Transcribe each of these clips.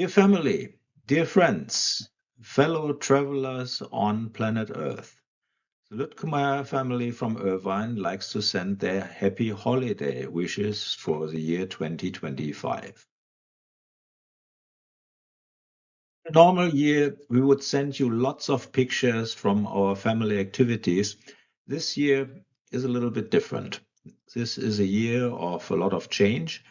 Dear family, dear friends, fellow travelers on planet Earth, the Lütkemeyer family from Irvine likes to send their happy holiday wishes for the year 2025. A normal year, we would send you lots of pictures from our family activities. This year is a little bit different. This is a year of a lot of change,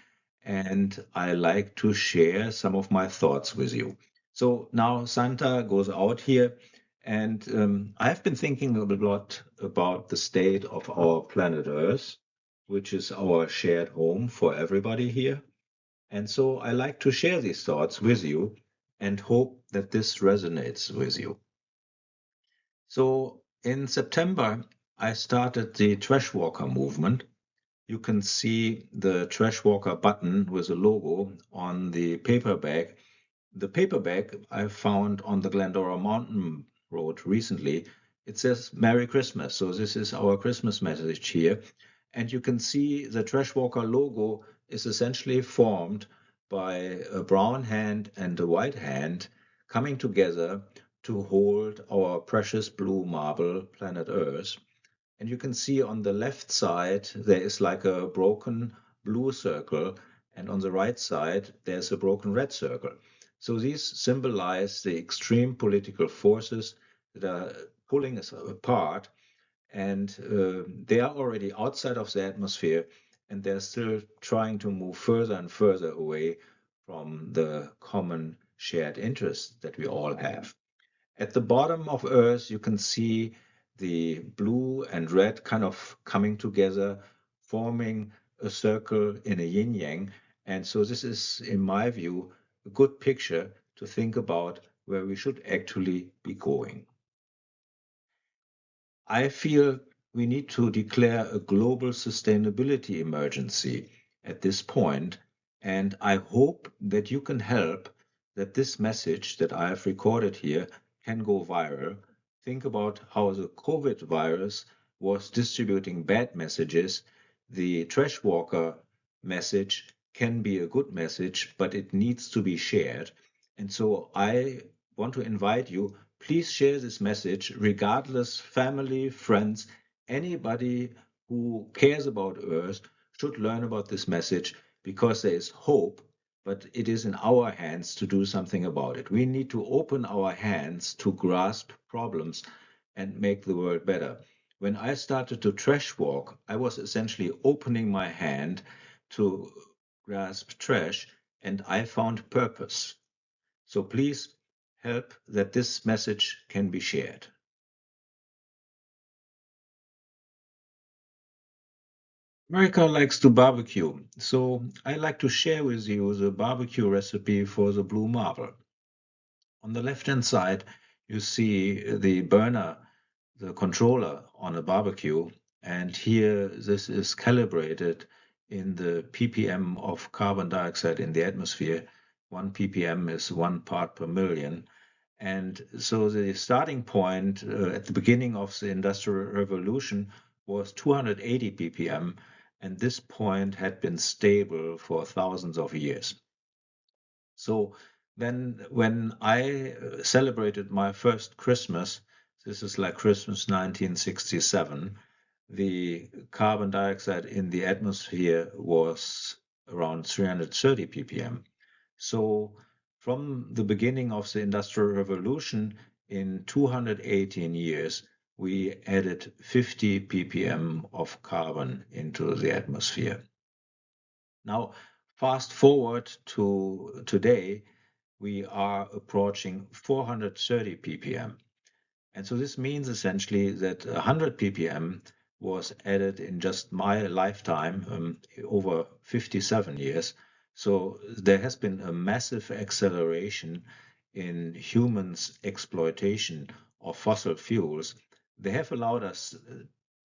and I like to share some of my thoughts with you. So now Santa goes out here, and I've been thinking a lot about the state of our planet Earth, which is our shared home for everybody here. And so I like to share these thoughts with you and hope that this resonates with you. So in September, I started the Trashwalker movement. You can see the Trashwalker button with a logo on the paper bag. The paper bag I found on the Glendora Mountain Road recently. It says Merry Christmas. So this is our Christmas message here. And you can see the Trashwalker logo is essentially formed by a brown hand and a white hand coming together to hold our precious blue marble planet Earth. And you can see on the left side, there is like a broken blue circle, and on the right side, there's a broken red circle. So these symbolize the extreme political forces that are pulling us apart, and they are already outside of the atmosphere, and they're still trying to move further and further away from the common shared interests that we all have. At the bottom of Earth, you can see the blue and red kind of coming together, forming a circle in a yin yang. And so, this is, in my view, a good picture to think about where we should actually be going. I feel we need to declare a global sustainability emergency at this point, and I hope that you can help that this message that I have recorded here can go viral. Think about how the COVID virus was distributing bad messages. The Trashwalker message can be a good message, but it needs to be shared. And so I want to invite you, please share this message, regardless, family, friends, anybody who cares about Earth should learn about this message because there is hope, but it is in our hands to do something about it. We need to open our hands to grasp problems and make the world better. When I started to trash walk, I was essentially opening my hand to grasp trash, and I found purpose. So please help that this message can be shared. America likes to barbecue, so I like to share with you the barbecue recipe for the blue marble. On the left-hand side, you see the burner, the controller on a barbecue, and here this is calibrated in the ppm of carbon dioxide in the atmosphere. 1 ppm is 1 part per million. And so the starting point at the beginning of the Industrial Revolution was 280 ppm, and this point had been stable for thousands of years. So then, when I celebrated my first Christmas, this is like Christmas 1967, the carbon dioxide in the atmosphere was around 330 ppm. So from the beginning of the Industrial Revolution, in 218 years, we added 50 ppm of carbon into the atmosphere. Now, fast forward to today, we are approaching 430 ppm. And so this means essentially that 100 ppm was added in just my lifetime, over 57 years. So there has been a massive acceleration in humans' exploitation of fossil fuels. They have allowed us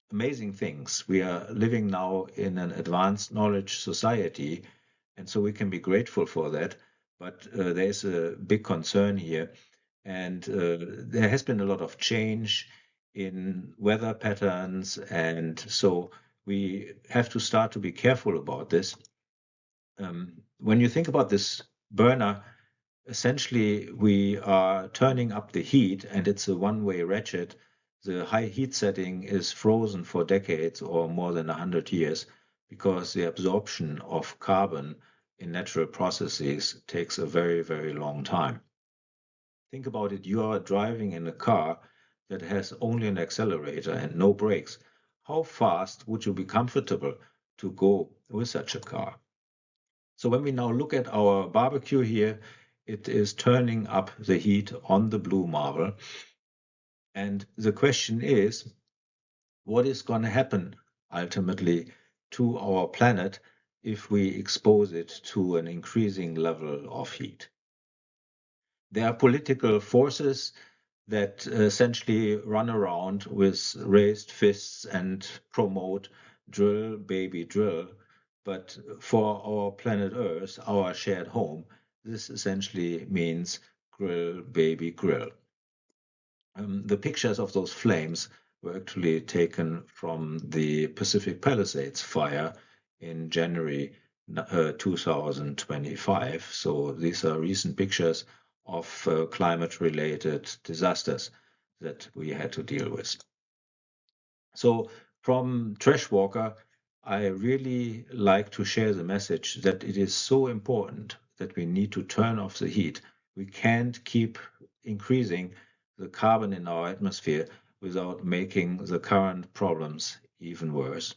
amazing things. We are living now in an advanced knowledge society, and so we can be grateful for that. But there's a big concern here, and there has been a lot of change in weather patterns, and so we have to start to be careful about this. When you think about this burner, Essentially, we are turning up the heat, and it's a one-way ratchet. The high heat setting is frozen for decades or more than 100 years because the absorption of carbon in natural processes takes a very, very long time. Think about it, you are driving in a car that has only an accelerator and no brakes. How fast would you be comfortable to go with such a car? So when we now look at our barbecue here, it is turning up the heat on the blue marble. And the question is, what is going to happen ultimately to our planet if we expose it to an increasing level of heat? There are political forces that essentially run around with raised fists and promote drill, baby, drill. But for our planet Earth, our shared home, this essentially means grill, baby, grill. The pictures of those flames were actually taken from the Pacific Palisades fire in January 2025. So these are recent pictures of climate-related disasters that we had to deal with. So from Trashwalker, I really like to share the message that it is so important that we need to turn off the heat. We can't keep increasing the carbon in our atmosphere without making the current problems even worse.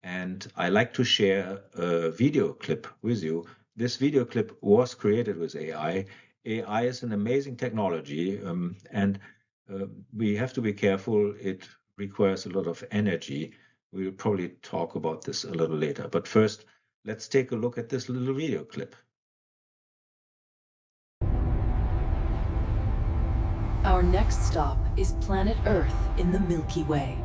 And I like to share a video clip with you. This video clip was created with AI. AI is an amazing technology, and we have to be careful. It requires a lot of energy. We'll probably talk about this a little later. But first, let's take a look at this little video clip. Our next stop is planet Earth in the Milky Way.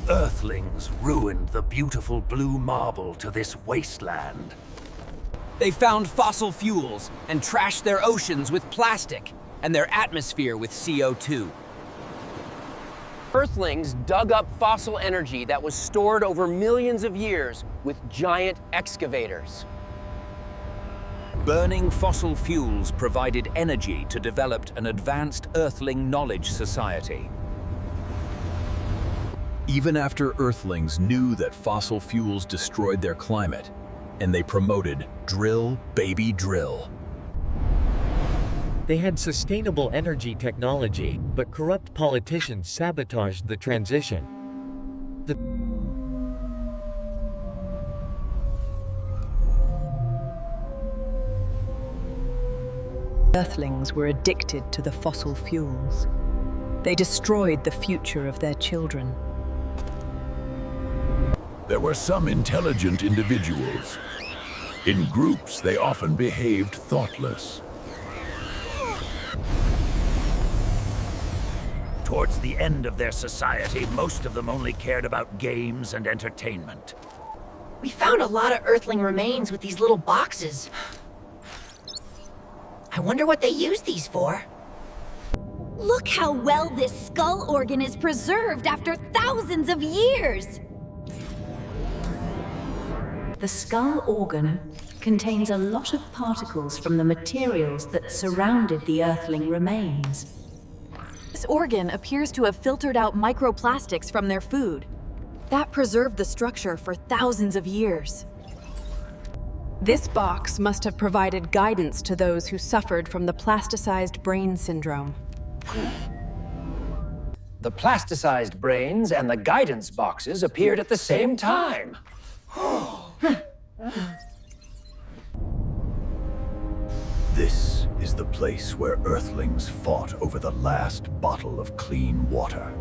Earthlings ruined the beautiful blue marble to this wasteland. They found fossil fuels and trashed their oceans with plastic and their atmosphere with CO2. Earthlings dug up fossil energy that was stored over millions of years with giant excavators. Burning fossil fuels provided energy to develop an advanced Earthling knowledge society. Even after Earthlings knew that fossil fuels destroyed their climate, and they promoted drill, baby, drill. They had sustainable energy technology, but corrupt politicians sabotaged the transition. Earthlings were addicted to the fossil fuels. They destroyed the future of their children. There were some intelligent individuals. In groups, they often behaved thoughtless. Towards the end of their society, most of them only cared about games and entertainment. We found a lot of Earthling remains with these little boxes. I wonder what they use these for. Look how well this skull organ is preserved after thousands of years! The skull organ contains a lot of particles from the materials that surrounded the Earthling remains. This organ appears to have filtered out microplastics from their food. That preserved the structure for thousands of years. This box must have provided guidance to those who suffered from the plasticized brain syndrome. The plasticized brains and the guidance boxes appeared at the same time. This is the place where Earthlings fought over the last bottle of clean water.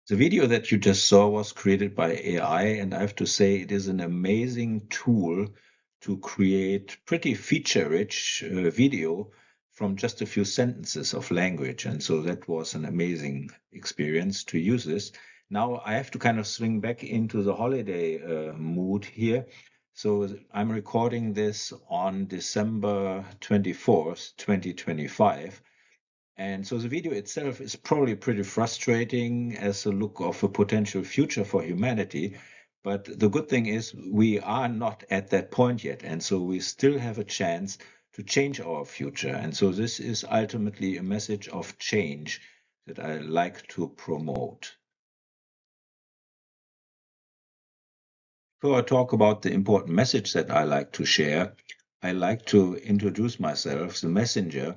The video that you just saw was created by AI, and I have to say it is an amazing tool to create pretty feature-rich video from just a few sentences of language. And so that was an amazing experience to use this. Now I have to kind of swing back into the holiday mood here. So I'm recording this on December 24th, 2025. And so the video itself is probably pretty frustrating as a look of a potential future for humanity. But the good thing is we are not at that point yet, and so we still have a chance to change our future. And so this is ultimately a message of change that I like to promote. Before I talk about the important message that I like to share, I like to introduce myself, the messenger.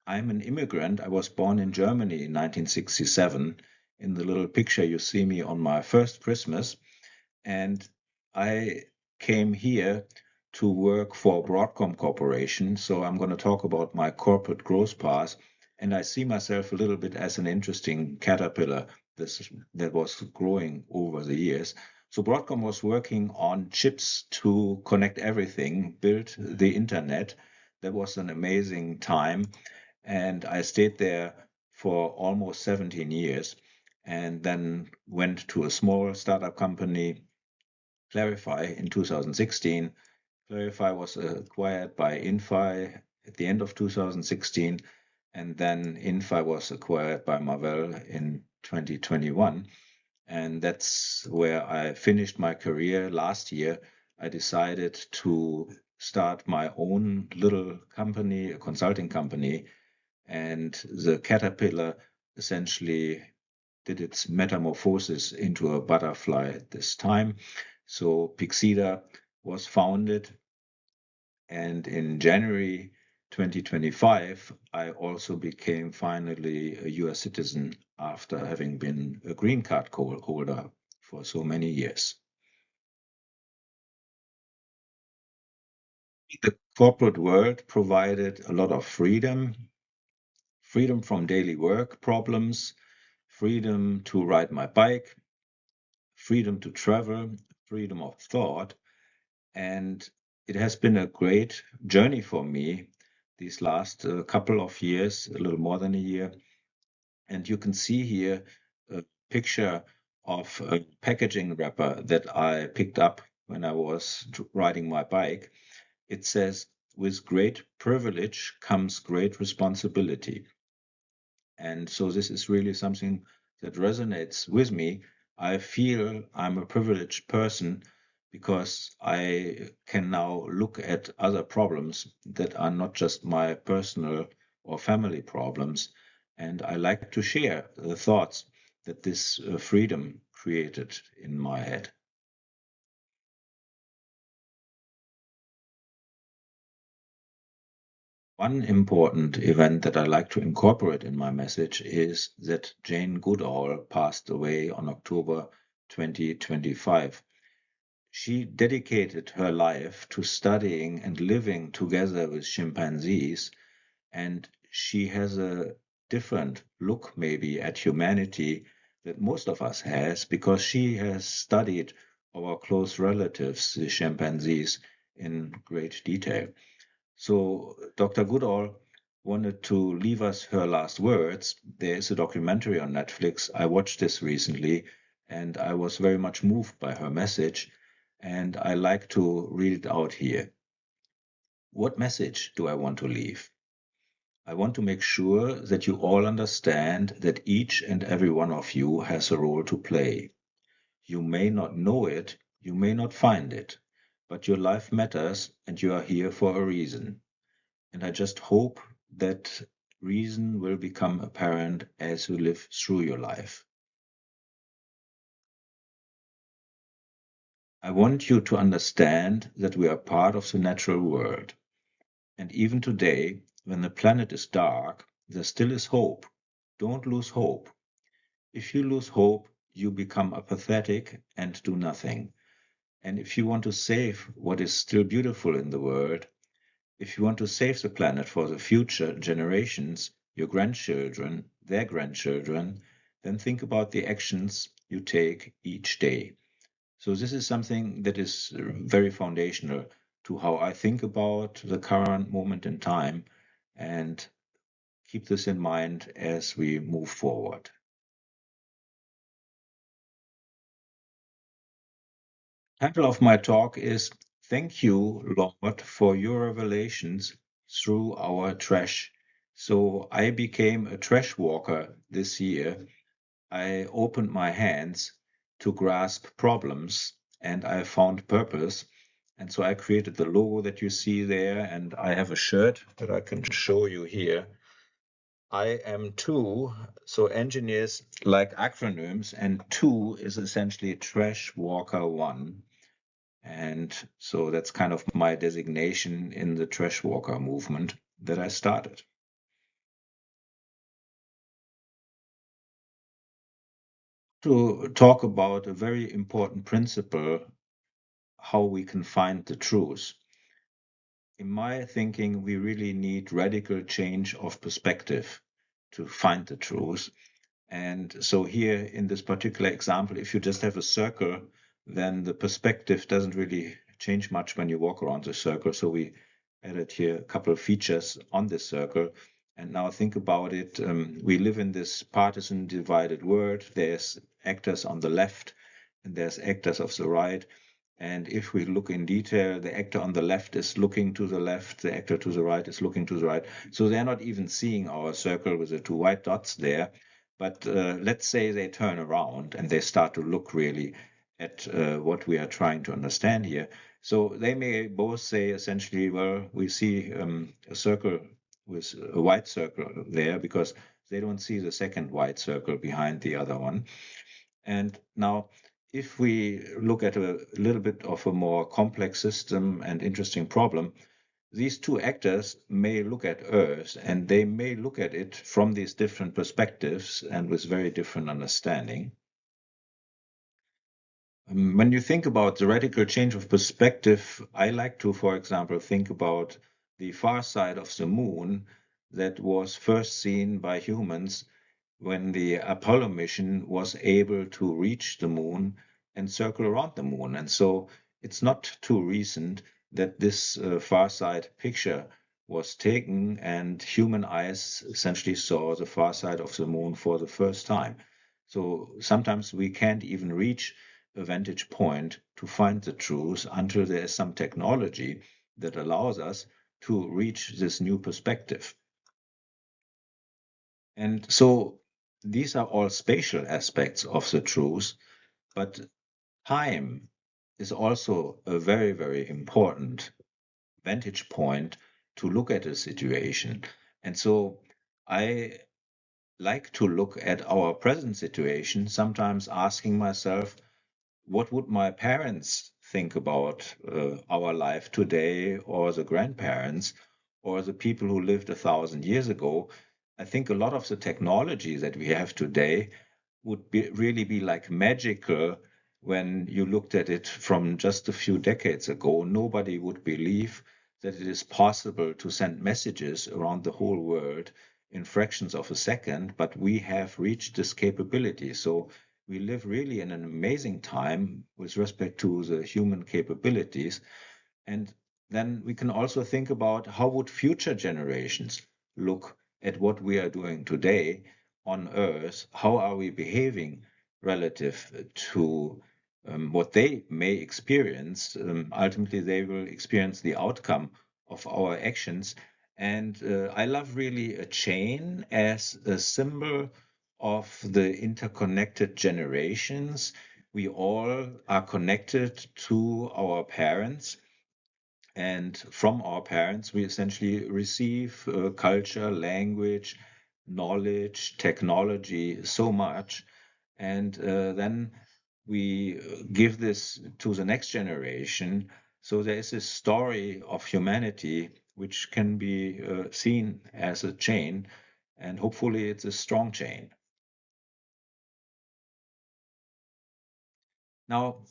I'm an immigrant. I was born in Germany in 1967. In the little picture, you see me on my first Christmas. And I came here to work for Broadcom Corporation. So I'm going to talk about my corporate growth path. And I see myself a little bit as an interesting caterpillar that was growing over the years. So Broadcom was working on chips to connect everything, build the internet. That was an amazing time. And I stayed there for almost 17 years and then went to a small startup company, Clarify, in 2016. Clarify was acquired by Inphi at the end of 2016, and then Inphi was acquired by Marvell in 2021. And that's where I finished my career last year. I decided to start my own little company, a consulting company, and the caterpillar essentially did its metamorphosis into a butterfly at this time. So Pixida was founded, and in January 2025, I also became finally a US citizen after having been a green card holder for so many years. The corporate world provided a lot of freedom from daily work problems, freedom to ride my bike, freedom to travel, freedom of thought. And it has been a great journey for me these last couple of years, a little more than a year. And you can see here a picture of a packaging wrapper that I picked up when I was riding my bike. It says, "With great privilege comes great responsibility." And so this is really something that resonates with me. I feel I'm a privileged person because I can now look at other problems that are not just my personal or family problems. And I like to share the thoughts that this freedom created in my head. One important event that I like to incorporate in my message is that Jane Goodall passed away on October 2025. She dedicated her life to studying and living together with chimpanzees, and she has a different look maybe at humanity that most of us has because she has studied our close relatives, the chimpanzees, in great detail. So Dr. Goodall wanted to leave us her last words. There is a documentary on Netflix. I watched this recently and I was very much moved by her message, and I like to read it out here. What message do I want to leave? I want to make sure that you all understand that each and every one of you has a role to play. You may not know it, you may not find it, but your life matters and you are here for a reason. And I just hope that reason will become apparent as you live through your life. I want you to understand that we are part of the natural world. And even today, when the planet is dark, there still is hope. Don't lose hope. If you lose hope, you become apathetic and do nothing. And if you want to save what is still beautiful in the world, if you want to save the planet for the future generations, your grandchildren, their grandchildren, then think about the actions you take each day. So this is something that is very foundational to how I think about the current moment in time, and keep this in mind as we move forward. Title of my talk is "Thank You, Lord, for Your Revelations Through Our Trash." So I became a trash walker this year. I opened my hands to grasp problems and I found purpose. And so I created the logo that you see there, and I have a shirt that I can show you here. I am two, so engineers like acronyms, and two is essentially Trashwalker 1. And so that's kind of my designation in the Trashwalker movement that I started. To talk about a very important principle, how we can find the truth. In my thinking, we really need radical change of perspective to find the truth. And so here in this particular example, if you just have a circle, then the perspective doesn't really change much when you walk around the circle. So we added here a couple of features on this circle. And now think about it. We live in this partisan divided world. There's actors on the left and there's actors of the right. And if we look in detail, the actor on the left is looking to the left, the actor to the right is looking to the right. So they're not even seeing our circle with the two white dots there. But let's say they turn around and they start to look really at what we are trying to understand here. So they may both say essentially, well, we see a circle with a white circle there because they don't see the second white circle behind the other one. And now, if we look at a little bit of a more complex system and interesting problem, these two actors may look at Earth and they may look at it from these different perspectives and with very different understanding. When you think about the radical change of perspective, I like to, for example, think about the far side of the moon that was first seen by humans when the Apollo mission was able to reach the moon and circle around the moon. And so it's not too recent that this far side picture was taken and human eyes essentially saw the far side of the moon for the first time. So sometimes we can't even reach a vantage point to find the truth until there is some technology that allows us to reach this new perspective. And so these are all spatial aspects of the truth, but time is also a very, very important vantage point to look at a situation. And so I like to look at our present situation, sometimes asking myself, what would my parents think about our life today, or the grandparents, or the people who lived 1,000 years ago? I think a lot of the technology that we have today would really be like magical when you looked at it from just a few decades ago. Nobody would believe that it is possible to send messages around the whole world in fractions of a second, but we have reached this capability. So we live really in an amazing time with respect to the human capabilities. And then we can also think about how would future generations look at what we are doing today on Earth? How are we behaving relative to what they may experience? Ultimately, they will experience the outcome of our actions. And I love really a chain as a symbol of the interconnected generations. We all are connected to our parents, and from our parents, we essentially receive culture, language, knowledge, technology, so much. And then we give this to the next generation. So there is this story of humanity which can be seen as a chain, and hopefully it's a strong chain. Now,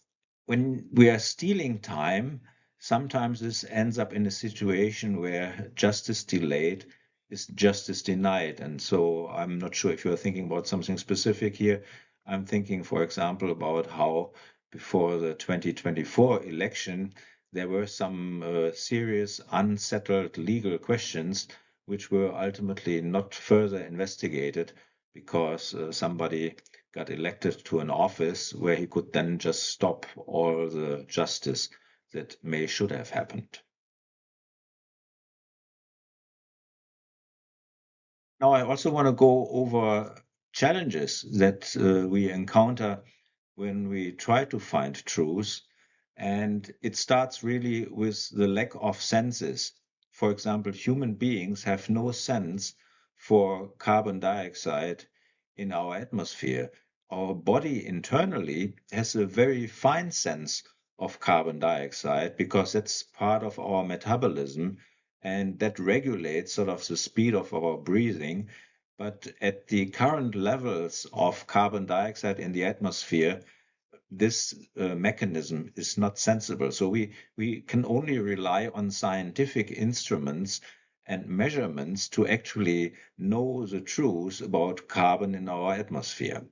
when we are stealing time, sometimes this ends up in a situation where justice delayed is justice denied. And so I'm not sure if you're thinking about something specific here. I'm thinking, for example, about how before the 2024 election, there were some serious unsettled legal questions which were ultimately not further investigated because somebody got elected to an office where he could then just stop all the justice that should have happened. Now, I also want to go over challenges that we encounter when we try to find truth. And it starts really with the lack of senses. For example, human beings have no sense for carbon dioxide in our atmosphere. Our body internally has a very fine sense of carbon dioxide because that's part of our metabolism and that regulates sort of the speed of our breathing. But at the current levels of carbon dioxide in the atmosphere, this mechanism is not sensible. So we can only rely on scientific instruments and measurements to actually know the truth about carbon in our atmosphere.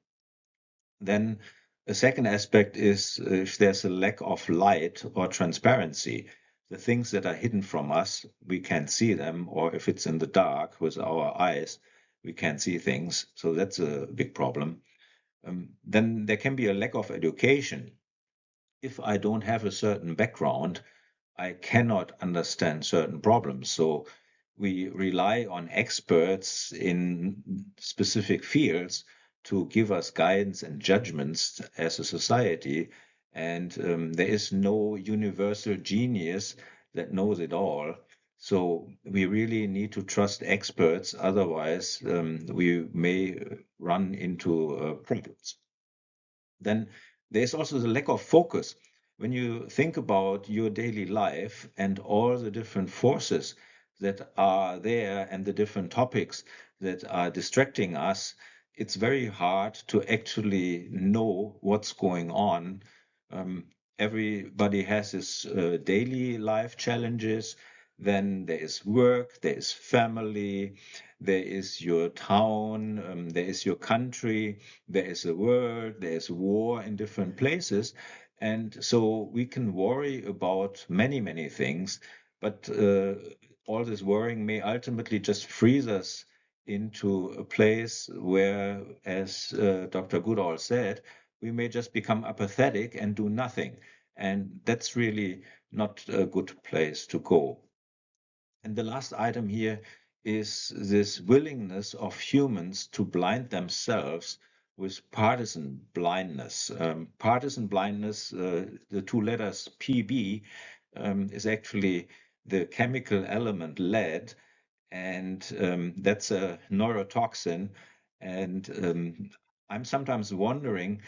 Then a second aspect is if there's a lack of light or transparency, the things that are hidden from us, we can't see them, or if it's in the dark with our eyes, we can't see things. So that's a big problem. Then there can be a lack of education. If I don't have a certain background, I cannot understand certain problems. So we rely on experts in specific fields to give us guidance and judgments as a society. And there is no universal genius that knows it all. So we really need to trust experts. Otherwise, we may run into problems. Then there's also the lack of focus. When you think about your daily life and all the different forces that are there and the different topics that are distracting us, it's very hard to actually know what's going on. Um, Everybody has his daily life challenges. Then there is work, there is family, there is your town, there is your country, there is a world, there is war in different places. And so we can worry about many, many things, but all this worrying may ultimately just freeze us into a place where, as Dr. Goodall said, we may just become apathetic and do nothing. And that's really not a good place to go. And the last item here is this willingness of humans to blind themselves with partisan blindness. Partisan blindness, the two letters PB, is actually the chemical element lead, and that's a neurotoxin. And I'm sometimes wondering,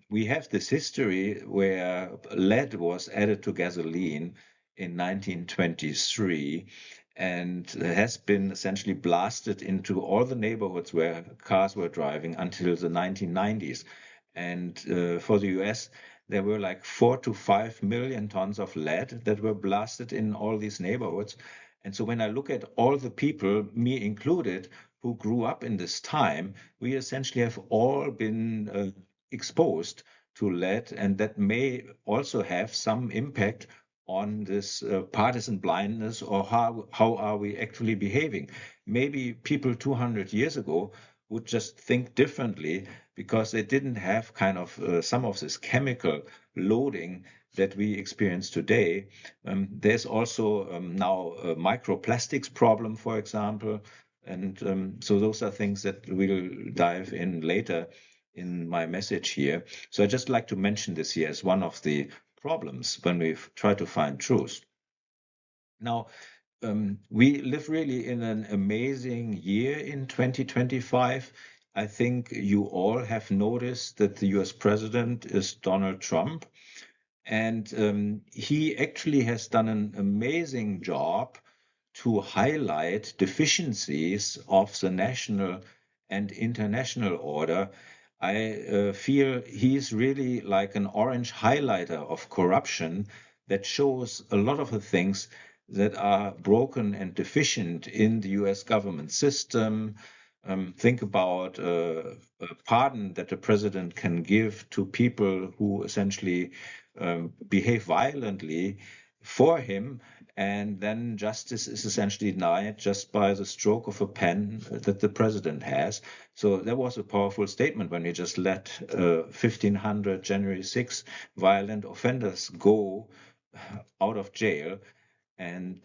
we have this history where lead was added to gasoline in 1923 and has been essentially blasted into all the neighborhoods where cars were driving until the 1990s. And for the US, there were like 4 to 5 million tons of lead that were blasted in all these neighborhoods. And so when I look at all the people, me included, who grew up in this time, we essentially have all been exposed to lead, and that may also have some impact on this partisan blindness, or how are we actually behaving. Maybe people 200 years ago would just think differently because they didn't have kind of some of this chemical loading that we experience today. There's also now a microplastics problem, for example, and so those are things that we'll dive in later in my message here. So I just like to mention this here as one of the problems when we try to find truth. Now, we live really in an amazing year in 2025. I think you all have noticed that the US president is Donald Trump, and he actually has done an amazing job to highlight deficiencies of the national and international order. I feel he's really like an orange highlighter of corruption that shows a lot of the things that are broken and deficient in the US government system. Think about a pardon that the president can give to people who essentially behave violently for him, and then justice is essentially denied just by the stroke of a pen that the president has. So that was a powerful statement when he just let 1,500 January 6 violent offenders go out of jail. And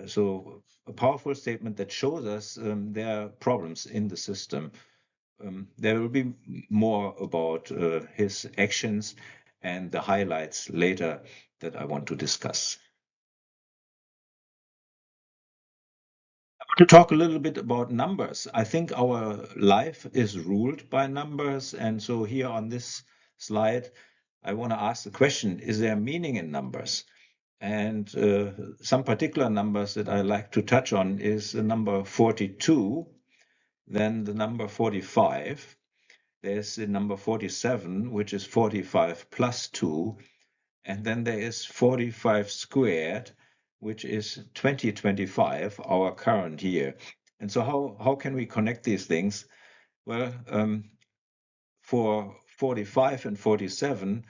so a powerful statement that shows us there are problems in the system. There will be more about his actions and the highlights later that I want to discuss. I want to talk a little bit about numbers. I think our life is ruled by numbers, and so here on this slide, I want to ask the question, is there meaning in numbers? And some particular numbers that I like to touch on is the number 42, then the number 45. There's the number 47, which is 45 plus 2. And then there is 45 squared, which is 2025, our current year. And so how can we connect these things? Well, for 45 and 47,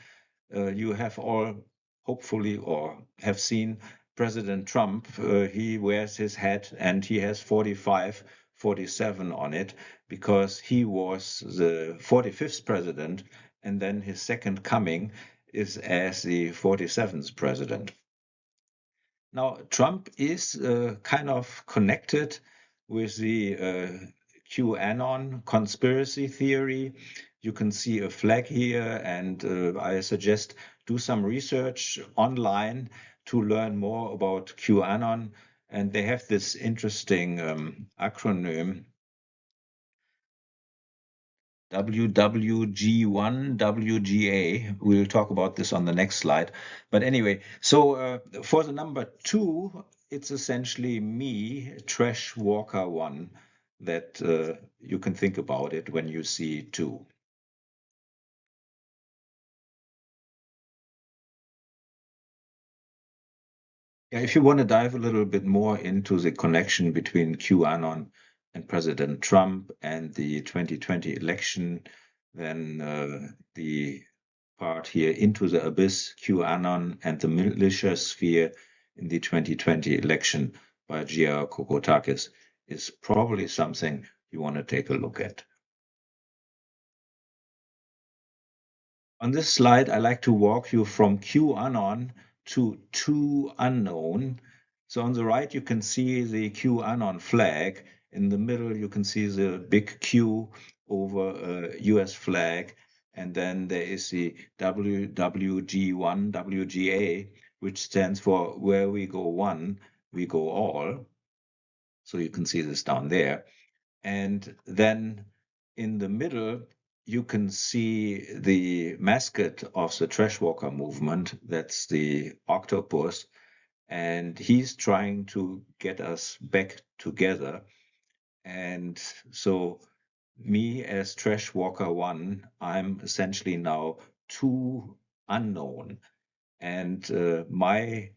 you have all hopefully or have seen President Trump. He wears his hat and he has 45, 47 on it because he was the 45th president, and then his second coming is as the 47th president. Now, Trump is kind of connected with the QAnon conspiracy theory. You can see a flag here, and I suggest do some research online to learn more about QAnon. And they have this interesting acronym WWG1, WGA. We'll talk about this on the next slide. But anyway, so for the number 2, it's essentially me, Trashwalker 1, that you can think about it when you see 2. Yeah, if you want to dive a little bit more into the connection between QAnon and President Trump and the 2020 election, then the part here, Into the Abyss, QAnon and the Militia Sphere in the 2020 election by Gia Kokotakis is probably something you want to take a look at. On this slide, I like to walk you from QAnon to 2Unknown. So on the right, you can see the QAnon flag. In the middle, you can see the big Q over a US flag. And then there is the WWG1, WGA, which stands for Where We Go One, We Go All. So you can see this down there. And then in the middle, you can see the mascot of the Trashwalker movement. That's the octopus. And he's trying to get us back together. And so me as Trashwalker 1, I'm essentially now 2Unknown. And my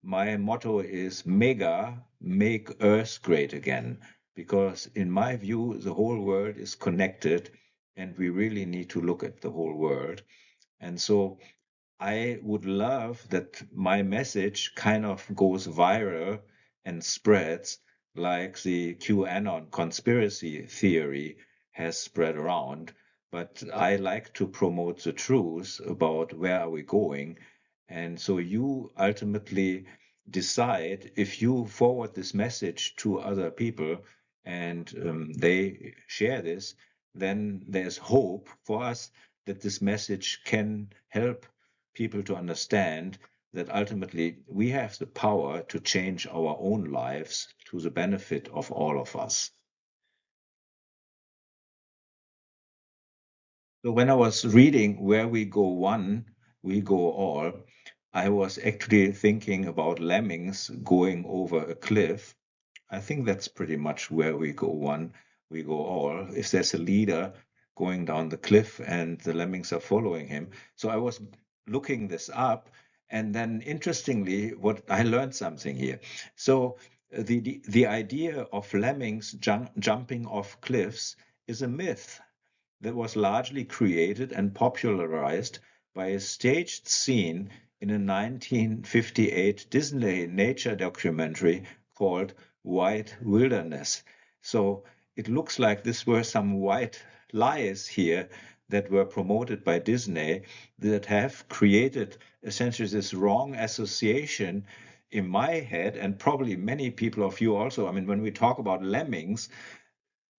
motto is Mega, make Earth great again. Because in my view, the whole world is connected and we really need to look at the whole world. And so I would love that my message kind of goes viral and spreads like the QAnon conspiracy theory has spread around. But I like to promote the truth about where are we going. And so you ultimately decide if you forward this message to other people and they share this, then there's hope for us that this message can help people to understand that ultimately we have the power to change our own lives to the benefit of all of us. So when I was reading Where We Go One, We Go All, I was actually thinking about lemmings going over a cliff. I think that's pretty much where we go one, we go all. If there's a leader going down the cliff and the lemmings are following him. So I was looking this up, and then interestingly, what I learned something here. So the idea of lemmings jumping off cliffs is a myth that was largely created and popularized by a staged scene in a 1958 Disney nature documentary called White Wilderness. So it looks like this were some white lies here that were promoted by Disney that have created essentially this wrong association in my head, and probably many people of you also. I mean, when we talk about lemmings,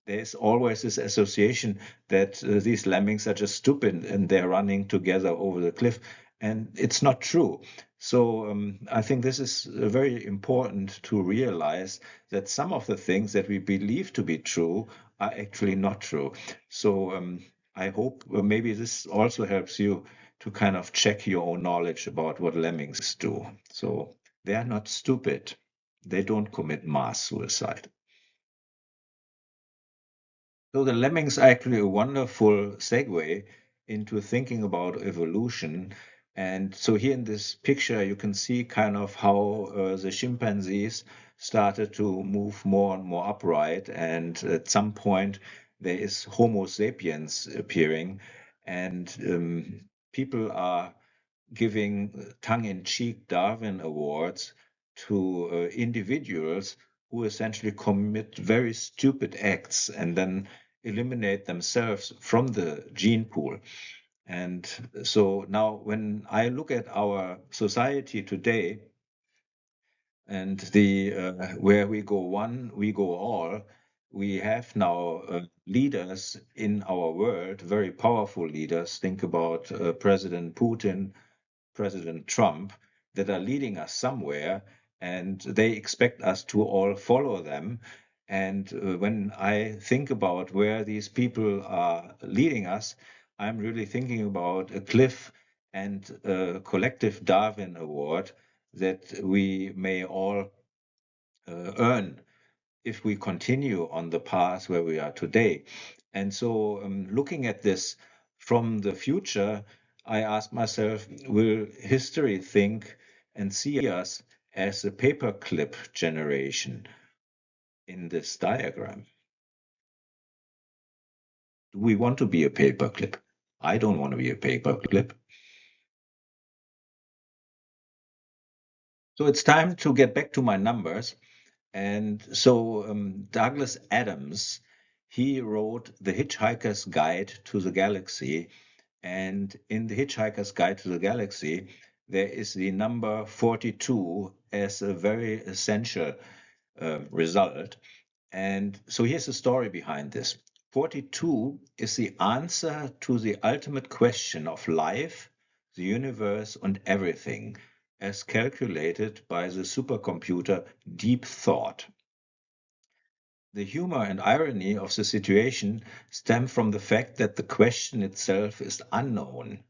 there's always this association that these lemmings are just stupid and they're running together over the cliff. And it's not true. So I think this is very important to realize that some of the things that we believe to be true are actually not true. So I hope maybe this also helps you to kind of check your own knowledge about what lemmings do. So they are not stupid. They don't commit mass suicide. So the lemmings are actually a wonderful segue into thinking about evolution. And so here in this picture, you can see kind of how the chimpanzees started to move more and more upright. And at some point, there is Homo sapiens appearing, and people are giving tongue-in-cheek Darwin awards to individuals who essentially commit very stupid acts and then eliminate themselves from the gene pool. And so now when I look at our society today and the where we go one, we go all, we have now leaders in our world, very powerful leaders. Think about President Putin, President Trump, that are leading us somewhere, and they expect us to all follow them. And when I think about where these people are leading us, I'm really thinking about a cliff and a collective Darwin Award that we may all earn if we continue on the path where we are today. And so, looking at this from the future, I ask myself, will history think and see us as a paperclip generation in this diagram? Do we want to be a paperclip? I don't want to be a paperclip. So it's time to get back to my numbers. And so Douglas Adams, he wrote The Hitchhiker's Guide to the Galaxy. And in The Hitchhiker's Guide to the Galaxy, there is the number 42 as a very essential result. And so here's the story behind this. 42 is the answer to the ultimate question of life, the universe, and everything, as calculated by the supercomputer Deep Thought. The humor and irony of the situation stem from the fact that the question itself is unknown.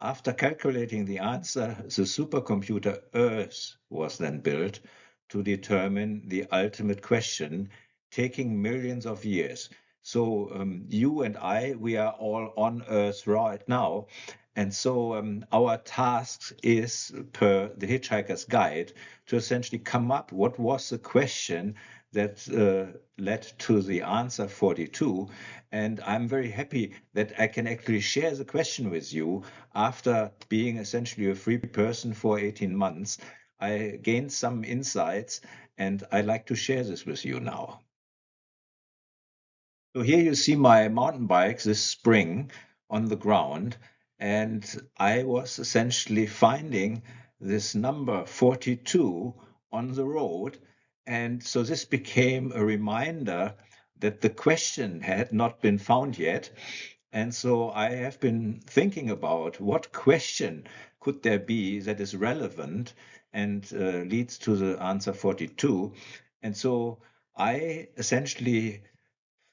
After calculating the answer, the supercomputer Earth was then built to determine the ultimate question, taking millions of years. So you and I, we are all on Earth right now. And so our task is, per the Hitchhiker's Guide, to essentially come up what was the question that led to the answer 42. And I'm very happy that I can actually share the question with you after being essentially a free person for 18 months. I gained some insights and I'd like to share this with you now. So here you see my mountain bike this spring on the ground, and I was essentially finding this number 42 on the road. And so this became a reminder that the question had not been found yet. And so I have been thinking about what question could there be that is relevant and leads to the answer 42. And so I essentially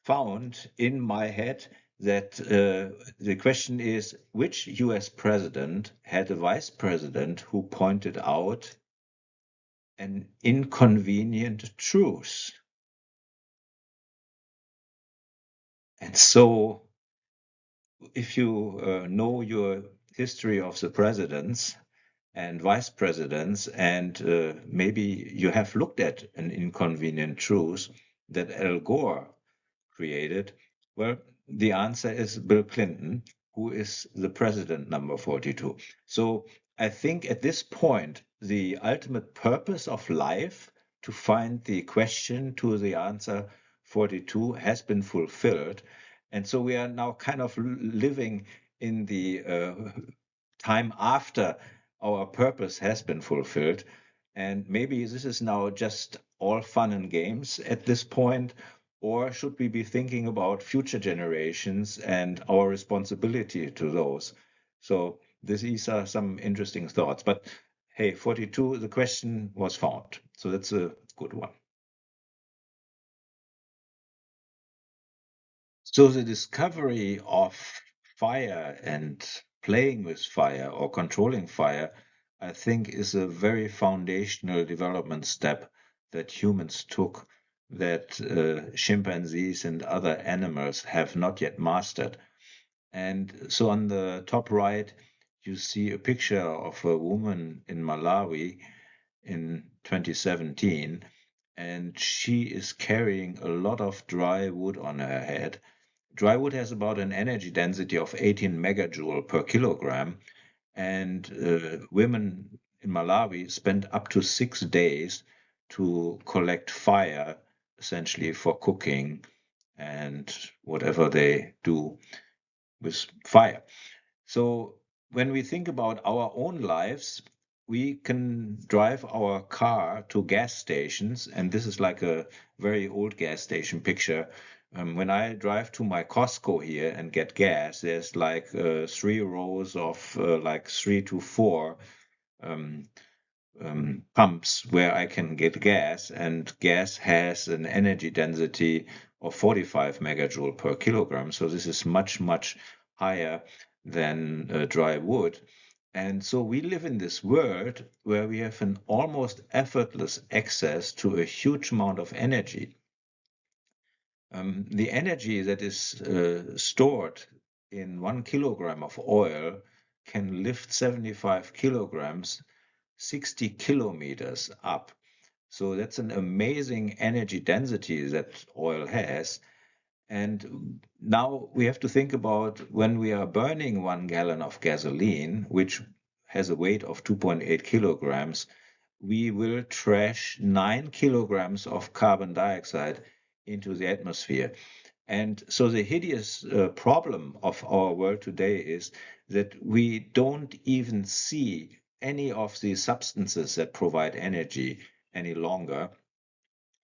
found in my head that the question is, which US president had a vice president who pointed out an inconvenient truth? And so if you know your history of the presidents and vice presidents, and maybe you have looked at an inconvenient truth that Al Gore created, well, the answer is Bill Clinton, who is the president number 42. So I think at this point, the ultimate purpose of life to find the question to the answer 42 has been fulfilled. And so we are now kind of living in the time after our purpose has been fulfilled. And maybe this is now just all fun and games at this point, Or should we be thinking about future generations and our responsibility to those? So these are some interesting thoughts. But hey, 42, the question was found. So that's a good one. So the discovery of fire and playing with fire or controlling fire, I think, is a very foundational development step that humans took that chimpanzees and other animals have not yet mastered. And so on the top right, you see a picture of a woman in Malawi in 2017, and she is carrying a lot of dry wood on her head. Dry wood has about an energy density of 18 megajoule per kilogram, and women in Malawi spend up to 6 days to collect fire, essentially for cooking and whatever they do with fire. So when we think about our own lives, we can drive our car to gas stations, and this is like a very old gas station picture. When I drive to my Costco here and get gas, there's like 3 rows of like 3 to 4 um, pumps where I can get gas, and gas has an energy density of 45 megajoule per kilogram. So this is much, much higher than dry wood. And so we live in this world where we have an almost effortless access to a huge amount of energy. The energy that is stored in 1 kilogram of oil can lift 75 kilograms 60 kilometers up. So that's an amazing energy density that oil has. And now we have to think about when we are burning 1 gallon of gasoline, which has a weight of 2.8 kilograms, we will trash 9 kilograms of carbon dioxide into the atmosphere. And so the hideous problem of our world today is that we don't even see any of the substances that provide energy any longer.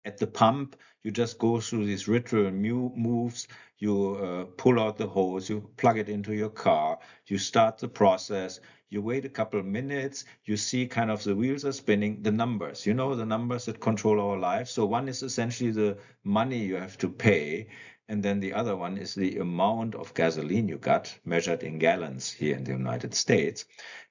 At the pump, you just go through these ritual moves. You pull out the hose, you plug it into your car, you start the process, you wait a couple of minutes, you see kind of the wheels are spinning, the numbers, the numbers that control our lives. So one is essentially the money you have to pay, and then the other one is the amount of gasoline you got, measured in gallons here in the United States.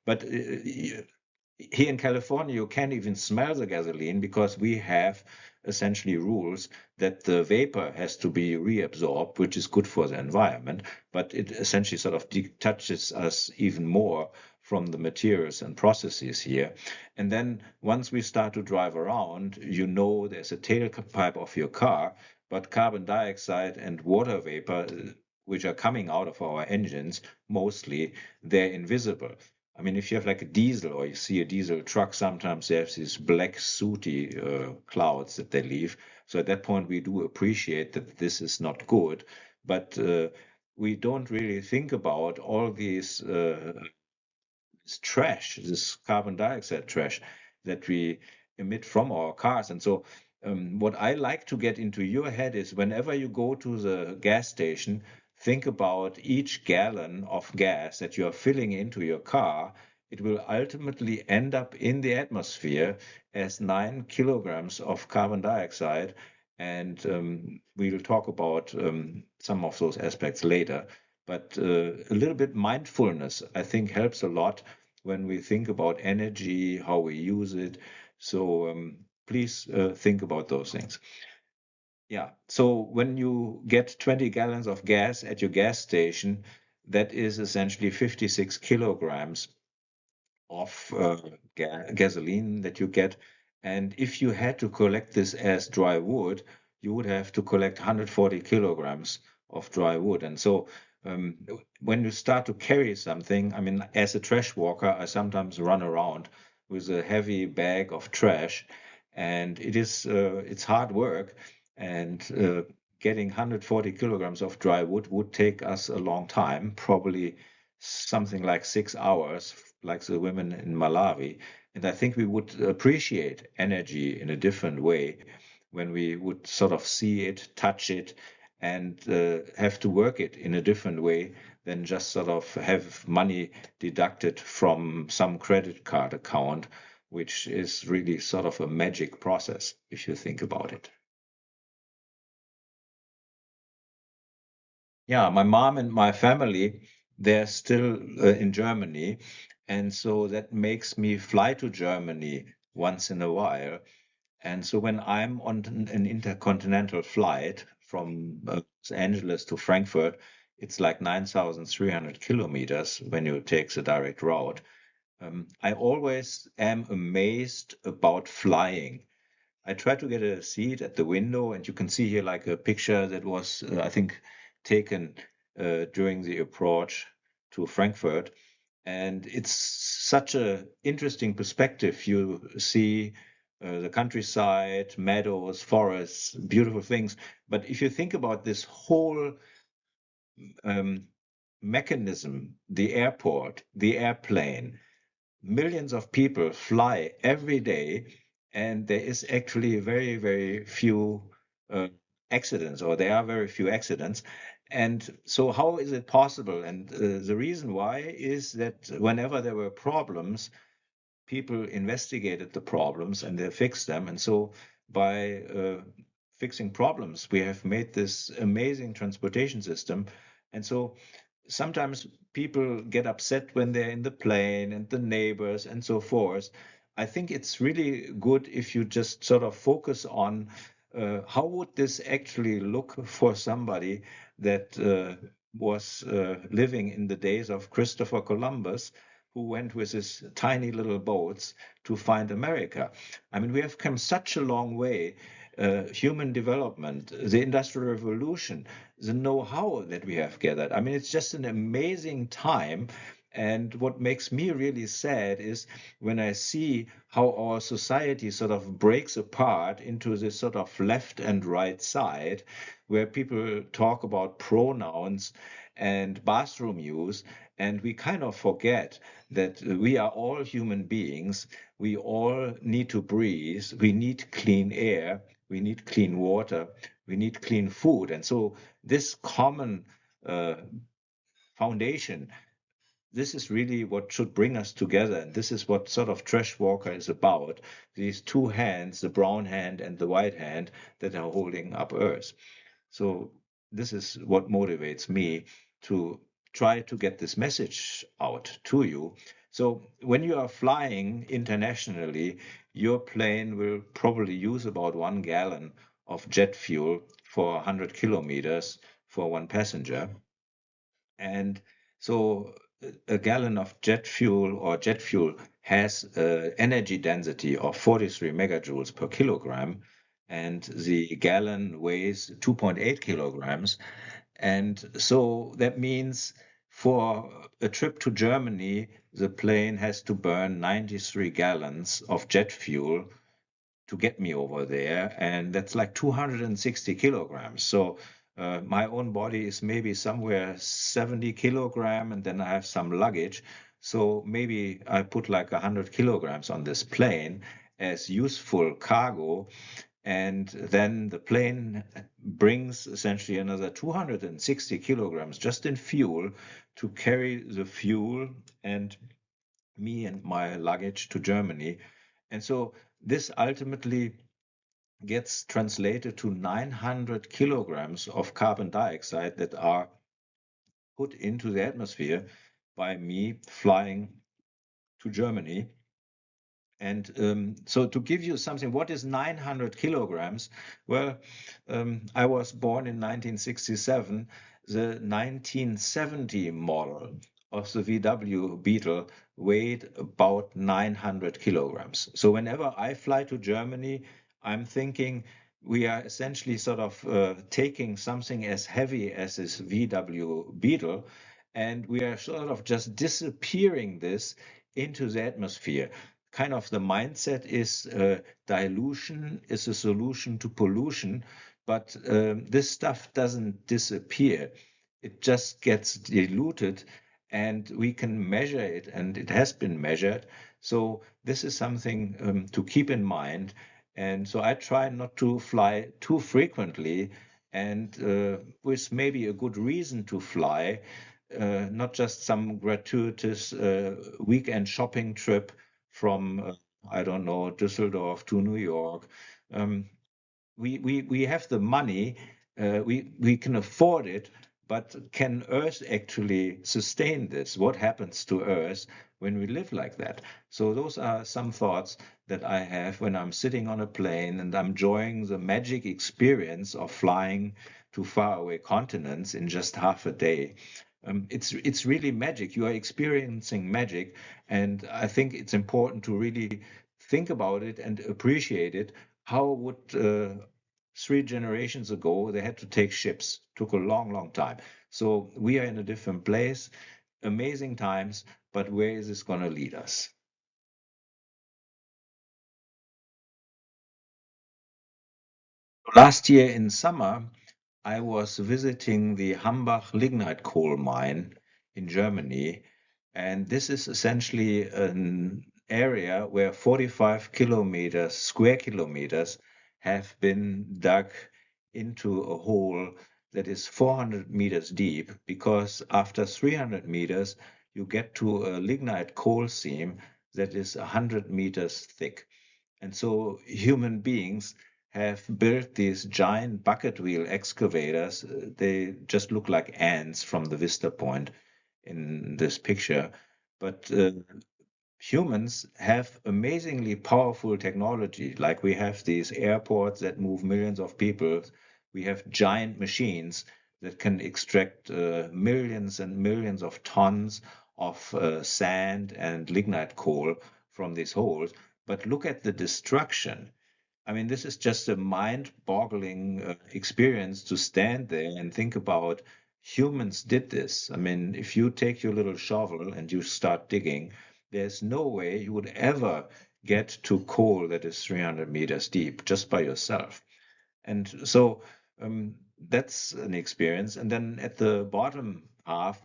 But here in California, you can't even smell the gasoline because we have essentially rules that the vapor has to be reabsorbed, which is good for the environment, but it essentially sort of touches us even more from the materials and processes here. And then once we start to drive around, there's a tailpipe of your car, but carbon dioxide and water vapor, which are coming out of our engines, mostly, they're invisible. I mean, if you have like a diesel or you see a diesel truck, sometimes they have these black sooty clouds that they leave. So at that point, we do appreciate that this is not good, but we don't really think about all these this trash, this carbon dioxide trash that we emit from our cars. And so what I like to get into your head is whenever you go to the gas station, think about each gallon of gas that you are filling into your car. It will ultimately end up in the atmosphere as 9 kilograms of carbon dioxide. And we'll talk about some of those aspects later. But a little bit mindfulness, I think, helps a lot when we think about energy, how we use it. So please think about those things. Yeah. So when you get 20 gallons of gas at your gas station, that is essentially 56 kilograms of gasoline that you get. And if you had to collect this as dry wood, you would have to collect 140 kilograms of dry wood. And so um, when you start to carry something, I mean, as a trash walker, I sometimes run around with a heavy bag of trash, and it's hard work. And getting 140 kilograms of dry wood would take us a long time, probably something like 6 hours, like the women in Malawi. And I think we would appreciate energy in a different way when we would sort of see it, touch it, and have to work it in a different way than just sort of have money deducted from some credit card account, which is really sort of a magic process if you think about it. Yeah, my mom and my family, they're still in Germany. And so that makes me fly to Germany once in a while. And so when I'm on an intercontinental flight from Los Angeles to Frankfurt, it's like 9,300 kilometers when you take the direct route. I always am amazed about flying. I try to get a seat at the window, and you can see here like a picture that was, I think, taken during the approach to Frankfurt. And it's such a interesting perspective. You see the countryside, meadows, forests, beautiful things. But if you think about this whole um, mechanism, the airport, the airplane, millions of people fly every day, and there is actually very, very few uh, accidents, or there are very few accidents. And so, how is it possible? And the reason why is that whenever there were problems, people investigated the problems and they fixed them. And so, by fixing problems, we have made this amazing transportation system. And so, sometimes people get upset when they're in the plane and the neighbors and so forth. I think it's really good if you just sort of focus on how would this actually look for somebody that was living in the days of Christopher Columbus, who went with his tiny little boats to find America. I mean, we have come such a long way. Human development, the Industrial Revolution, the know-how that we have gathered. I mean, it's just an amazing time. And what makes me really sad is when I see how our society sort of breaks apart into this sort of left and right side, where people talk about pronouns and bathroom use, and we kind of forget that we are all human beings. We all need to breathe. We need clean air. We need clean water. We need clean food. And so this common uh, foundation, this is really what should bring us together. And this is what sort of Trashwalker is about. These two hands, the brown hand and the white hand, that are holding up Earth. So this is what motivates me to try to get this message out to you. So when you are flying internationally, your plane will probably use about 1 gallon of jet fuel for 100 kilometers for one passenger. And so a gallon of jet fuel has energy density of 43 megajoules per kilogram, and the gallon weighs 2.8 kilograms. And so that means for a trip to Germany, the plane has to burn 93 gallons of jet fuel to get me over there, and that's like 260 kilograms. So my own body is maybe somewhere 70 kilogram, and then I have some luggage. So maybe I put like 100 kilograms on this plane as useful cargo, and then the plane brings essentially another 260 kilograms just in fuel to carry the fuel and me and my luggage to Germany. And so this ultimately gets translated to 900 kilograms of carbon dioxide that are put into the atmosphere by me flying to Germany. And so to give you something, what is 900 kilograms? Well, I was born in 1967. The 1970 model of the VW Beetle weighed about 900 kilograms. So whenever I fly to Germany, I'm thinking we are essentially sort of taking something as heavy as this VW Beetle, and we are sort of just disappearing this into the atmosphere. Kind of the mindset is dilution is a solution to pollution, but this stuff doesn't disappear. It just gets diluted, and we can measure it, and it has been measured. So this is something to keep in mind. And so I try not to fly too frequently, and with maybe a good reason to fly, not just some gratuitous weekend shopping trip from, I don't know, Düsseldorf to New York. Um, we have the money, we can afford it, but can Earth actually sustain this? What happens to Earth when we live like that? So those are some thoughts that I have when I'm sitting on a plane and I'm enjoying the magic experience of flying to faraway continents in just half a day. It's really magic. You are experiencing magic, and I think it's important to really think about it and appreciate it. How would 3 generations ago they had to take ships? Took a long, long time. So we are in a different place. Amazing times, but where is this going to lead us? Last year in summer, I was visiting the Hambach lignite coal mine in Germany, and this is essentially an area where 45 kilometers, square kilometers, have been dug into a hole that is 400 meters deep, because after 300 meters, you get to a lignite coal seam that is 100 meters thick. And so human beings have built these giant bucket wheel excavators. They just look like ants from the vista point in this picture. But humans have amazingly powerful technology. Like we have these airports that move millions of people. We have giant machines that can extract millions and millions of tons of sand and lignite coal from these holes. But look at the destruction. I mean, this is just a mind-boggling experience to stand there and think about humans did this. I mean, if you take your little shovel and you start digging, there's no way you would ever get to coal that is 300 meters deep just by yourself. And so that's an experience. And then at the bottom half,